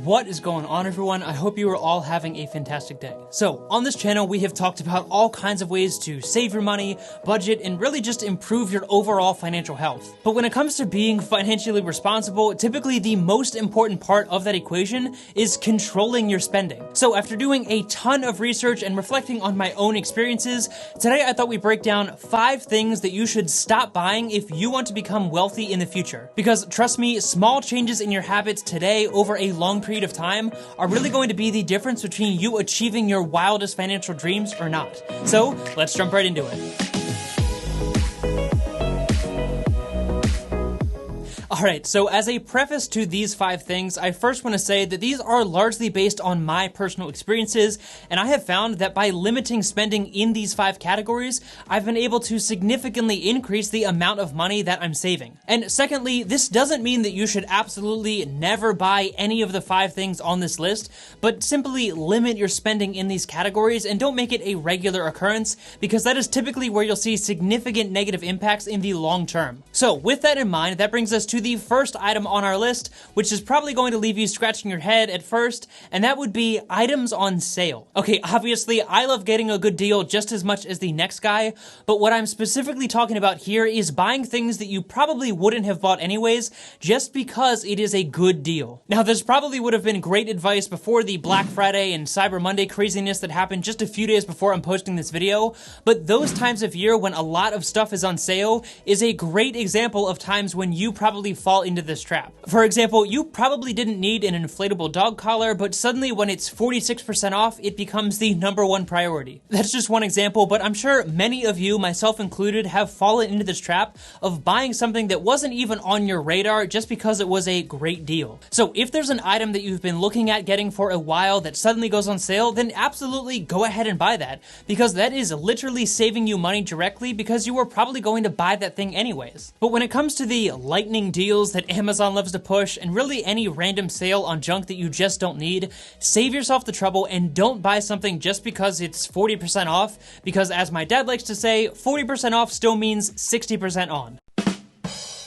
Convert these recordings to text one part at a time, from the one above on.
What is going on, everyone? I hope you are all having a fantastic day. So, on this channel, we have talked about all kinds of ways to save your money, budget, and really just improve your overall financial health. But when it comes to being financially responsible, typically the most important part of that equation is controlling your spending. So, after doing a ton of research and reflecting on my own experiences, today I thought we'd break down 5 things that you should stop buying if you want to become wealthy in the future. Because trust me, small changes in your habits today over a long period of time are really going to be the difference between you achieving your wildest financial dreams or not. So let's jump right into it. Alright, so as a preface to these 5 things, I first want to say that these are largely based on my personal experiences, and I have found that by limiting spending in these 5 categories, I've been able to significantly increase the amount of money that I'm saving. And secondly, this doesn't mean that you should absolutely never buy any of the 5 things on this list, but simply limit your spending in these categories and don't make it a regular occurrence, because that is typically where you'll see significant negative impacts in the long term. So with that in mind, that brings us to the first item on our list, which is probably going to leave you scratching your head at first, and that would be items on sale. Okay, obviously, I love getting a good deal just as much as the next guy, but what I'm specifically talking about here is buying things that you probably wouldn't have bought anyways, just because it is a good deal. Now, this probably would have been great advice before the Black Friday and Cyber Monday craziness that happened just a few days before I'm posting this video, but those times of year when a lot of stuff is on sale is a great example of times when you probably fall into this trap. For example, you probably didn't need an inflatable dog collar, but suddenly when it's 46% off, it becomes the #1 priority. That's just one example, but I'm sure many of you, myself included, have fallen into this trap of buying something that wasn't even on your radar just because it was a great deal. So if there's an item that you've been looking at getting for a while that suddenly goes on sale, then absolutely go ahead and buy that, because that is literally saving you money directly because you were probably going to buy that thing anyways. But when it comes to the lightning deals that Amazon loves to push, and really any random sale on junk that you just don't need, save yourself the trouble and don't buy something just because it's 40% off, because as my dad likes to say, 40% off still means 60% on.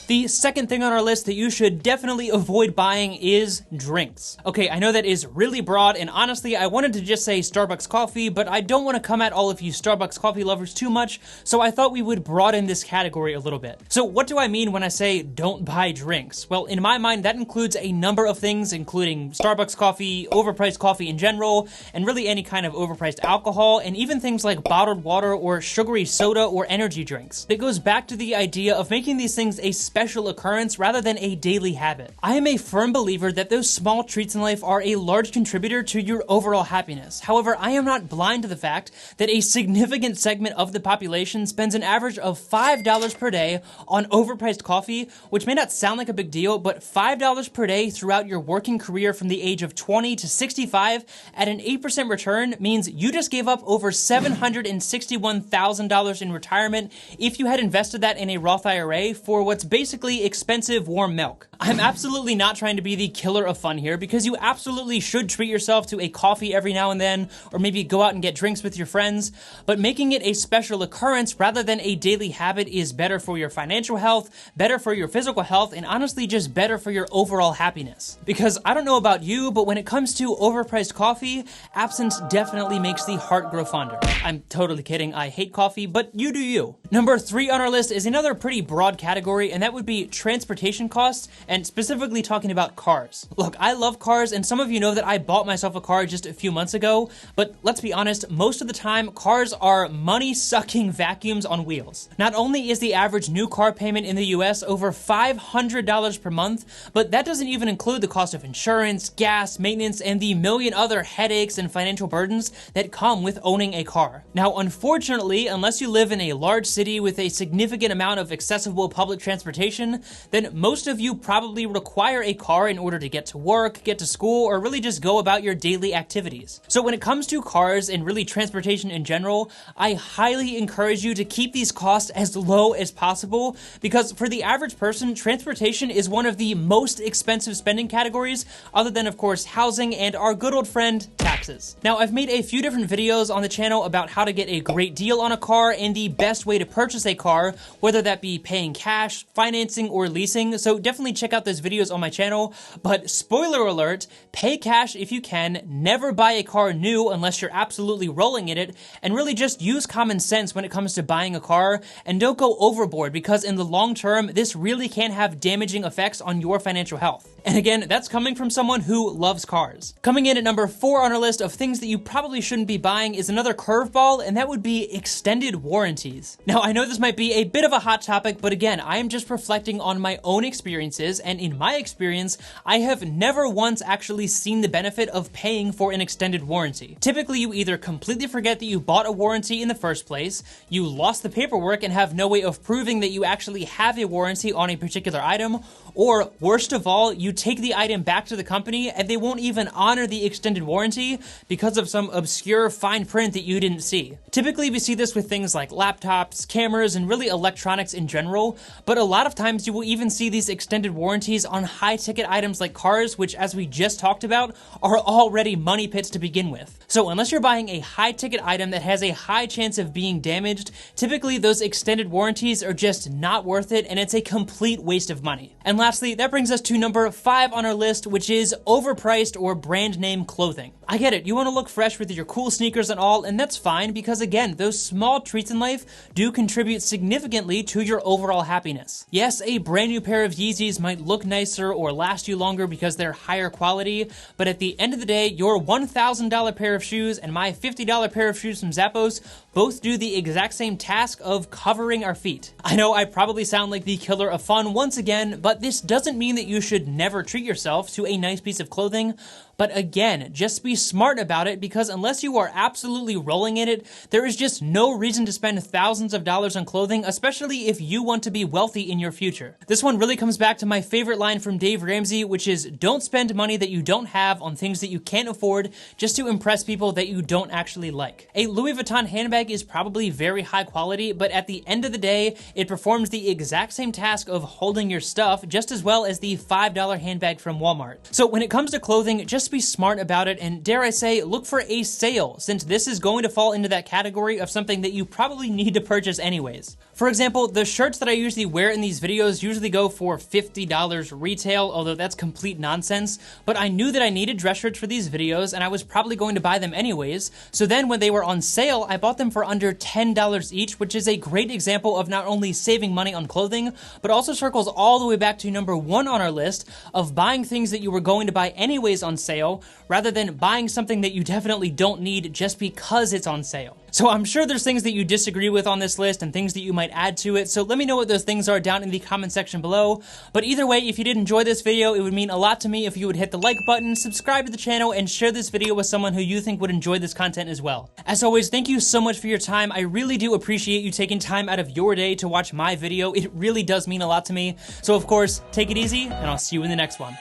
The second thing on our list that you should definitely avoid buying is drinks. Okay, I know that is really broad, and honestly, I wanted to just say Starbucks coffee, but I don't want to come at all of you Starbucks coffee lovers too much, so I thought we would broaden this category a little bit. So what do I mean when I say don't buy drinks? Well, in my mind, that includes a number of things, including Starbucks coffee, overpriced coffee in general, and really any kind of overpriced alcohol, and even things like bottled water or sugary soda or energy drinks. It goes back to the idea of making these things a special occurrence rather than a daily habit. I am a firm believer that those small treats in life are a large contributor to your overall happiness. However, I am not blind to the fact that a significant segment of the population spends an average of $5 per day on overpriced coffee, which may not sound like a big deal, but $5 per day throughout your working career from the age of 20 to 65 at an 8% return means you just gave up over $761,000 in retirement if you had invested that in a Roth IRA for what's basically expensive warm milk. I'm absolutely not trying to be the killer of fun here, because you absolutely should treat yourself to a coffee every now and then, or maybe go out and get drinks with your friends, but making it a special occurrence rather than a daily habit is better for your financial health, better for your physical health, and honestly just better for your overall happiness. Because I don't know about you, but when it comes to overpriced coffee, absence definitely makes the heart grow fonder. I'm totally kidding, I hate coffee, but you do you. Number 3 on our list is another pretty broad category, and that would be transportation costs, and specifically talking about cars. Look, I love cars, and some of you know that I bought myself a car just a few months ago, but let's be honest, most of the time, cars are money-sucking vacuums on wheels. Not only is the average new car payment in the US over $500 per month, but that doesn't even include the cost of insurance, gas, maintenance, and the million other headaches and financial burdens that come with owning a car. Now, unfortunately, unless you live in a large city with a significant amount of accessible public transportation, then most of you probably require a car in order to get to work, get to school, or really just go about your daily activities. So when it comes to cars and really transportation in general, I highly encourage you to keep these costs as low as possible, because for the average person, transportation is one of the most expensive spending categories, other than, of course, housing and our good old friend, taxes. taxes. Now, I've made a few different videos on the channel about how to get a great deal on a car and the best way to purchase a car, whether that be paying cash, financing, or leasing, so definitely check out those videos on my channel. But spoiler alert, pay cash if you can, never buy a car new unless you're absolutely rolling in it, and really just use common sense when it comes to buying a car, and don't go overboard, because in the long term, this really can have damaging effects on your financial health. And again, that's coming from someone who loves cars. Coming in at number 4 on our list of things that you probably shouldn't be buying is another curveball, and that would be extended warranties. Now, I know this might be a bit of a hot topic, but again, I am just reflecting on my own experiences, and in my experience, I have never once actually seen the benefit of paying for an extended warranty. Typically, you either completely forget that you bought a warranty in the first place, you lost the paperwork and have no way of proving that you actually have a warranty on a particular item, or worst of all, you take the item back to the company and they won't even honor the extended warranty because of some obscure fine print that you didn't see. Typically, we see this with things like laptops, cameras, and really electronics in general, but a lot of times you will even see these extended warranties on high-ticket items like cars, which, as we just talked about, are already money pits to begin with. So unless you're buying a high-ticket item that has a high chance of being damaged, typically those extended warranties are just not worth it, and it's a complete waste of money. And lastly, that brings us to number 5 on our list, which is overpriced or brand name clothing. I get it, you want to look fresh with your cool sneakers and all, and that's fine because again, those small treats in life do contribute significantly to your overall happiness. Yes, a brand new pair of Yeezys might look nicer or last you longer because they're higher quality, but at the end of the day, your $1,000 pair of shoes and my $50 pair of shoes from Zappos both do the exact same task of covering our feet. I know I probably sound like the killer of fun once again, but this doesn't mean that you should never treat yourself to a nice piece of clothing. But again, just be smart about it, because unless you are absolutely rolling in it, there is just no reason to spend thousands of dollars on clothing, especially if you want to be wealthy in your future. This one really comes back to my favorite line from Dave Ramsey, which is, don't spend money that you don't have on things that you can't afford just to impress people that you don't actually like. A Louis Vuitton handbag is probably very high quality, but at the end of the day, it performs the exact same task of holding your stuff just as well as the $5 handbag from Walmart. So when it comes to clothing, just be smart about it, and dare I say, look for a sale, since this is going to fall into that category of something that you probably need to purchase anyways. For example, the shirts that I usually wear in these videos usually go for $50 retail, although that's complete nonsense, but I knew that I needed dress shirts for these videos, and I was probably going to buy them anyways, so then when they were on sale, I bought them for under $10 each, which is a great example of not only saving money on clothing, but also circles all the way back to number 1 on our list of buying things that you were going to buy anyways on sale, rather than buying something that you definitely don't need just because it's on sale. So I'm sure there's things that you disagree with on this list and things that you might add to it, so let me know what those things are down in the comment section below. But either way, if you did enjoy this video, it would mean a lot to me if you would hit the like button, subscribe to the channel, and share this video with someone who you think would enjoy this content as well. As always, thank you so much for your time. I really do appreciate you taking time out of your day to watch my video. It really does mean a lot to me. So of course, take it easy, and I'll see you in the next one.